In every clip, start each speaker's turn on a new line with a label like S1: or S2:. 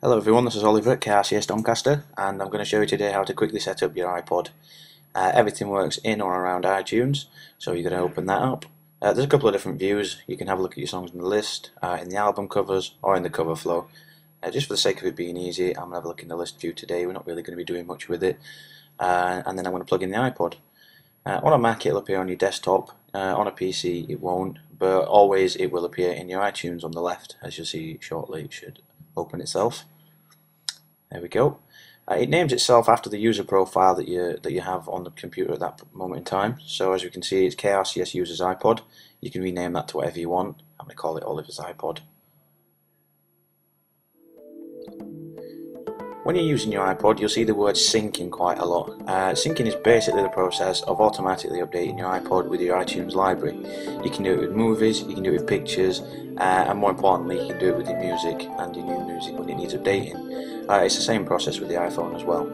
S1: Hello everyone, this is Oliver at KRCS Doncaster, and I'm going to show you today how to quickly set up your iPod. Everything works in or around iTunes, so you're going to open that up. There's a couple of different views. You can have a look at your songs in the list, in the album covers, or in the cover flow. Just for the sake of it being easy, I'm going to have a look in the list view today. We're not really going to be doing much with it. And then I'm going to plug in the iPod. On a Mac it'll appear on your desktop, on a PC it won't, but always it will appear in your iTunes on the left. As you'll see shortly, it should open itself. There we go. It names itself after the user profile that you have on the computer at that moment in time. So as you can see, it's KRCS Users iPod. You can rename that to whatever you want. I'm going to call it Oliver's iPod. When you're using your iPod, you'll see the word syncing quite a lot. Syncing is basically the process of automatically updating your iPod with your iTunes library. You can do it with movies, you can do it with pictures, and more importantly, you can do it with your music and your new music when it needs updating. It's the same process with the iPhone as well.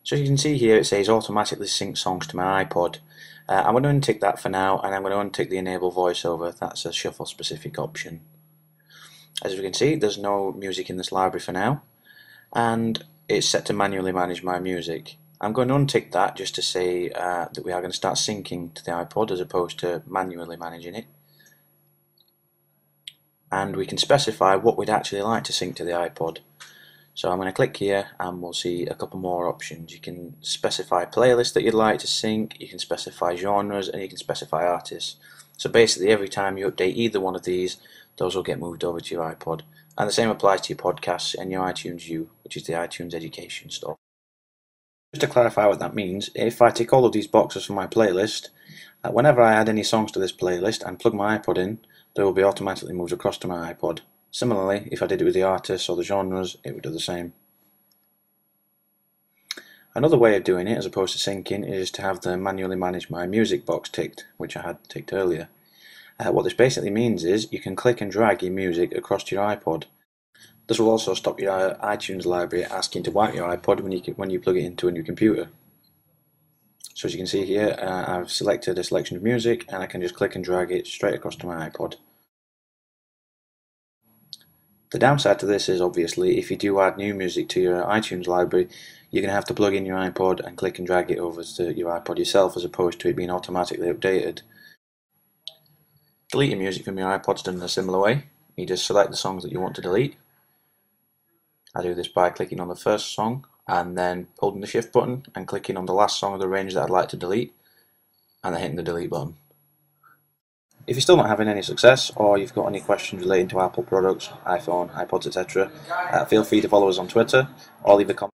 S1: So you can see here it says automatically sync songs to my iPod. I'm going to untick that for now, and I'm going to untick the enable voiceover. That's a shuffle specific option. As you can see, there's no music in this library for now, and it's set to manually manage my music. I'm going to untick that just to say that we are going to start syncing to the iPod as opposed to manually managing it. And we can specify what we'd actually like to sync to the iPod. So I'm going to click here and we'll see a couple more options. You can specify playlists that you'd like to sync, you can specify genres, and you can specify artists. So basically every time you update either one of these, those will get moved over to your iPod. And the same applies to your podcasts and your iTunes U, which is the iTunes Education store. Just to clarify what that means, if I tick all of these boxes for my playlist, whenever I add any songs to this playlist and plug my iPod in, they will be automatically moved across to my iPod. Similarly, if I did it with the artists or the genres, it would do the same. Another way of doing it, as opposed to syncing, is to have the manually manage my music box ticked, which I had ticked earlier. What this basically means is you can click and drag your music across to your iPod. This will also stop your iTunes library asking to wipe your iPod when you plug it into a new computer. So as you can see here, I've selected a selection of music and I can just click and drag it straight across to my iPod. The downside to this is obviously if you do add new music to your iTunes library, you're going to have to plug in your iPod and click and drag it over to your iPod yourself as opposed to it being automatically updated. Deleting music from your iPod's done in a similar way. You just select the songs that you want to delete. I do this by clicking on the first song and then holding the shift button and clicking on the last song of the range that I'd like to delete and then hitting the delete button. If you're still not having any success, or you've got any questions relating to Apple products, iPhone, iPods, etc., feel free to follow us on Twitter or leave a comment.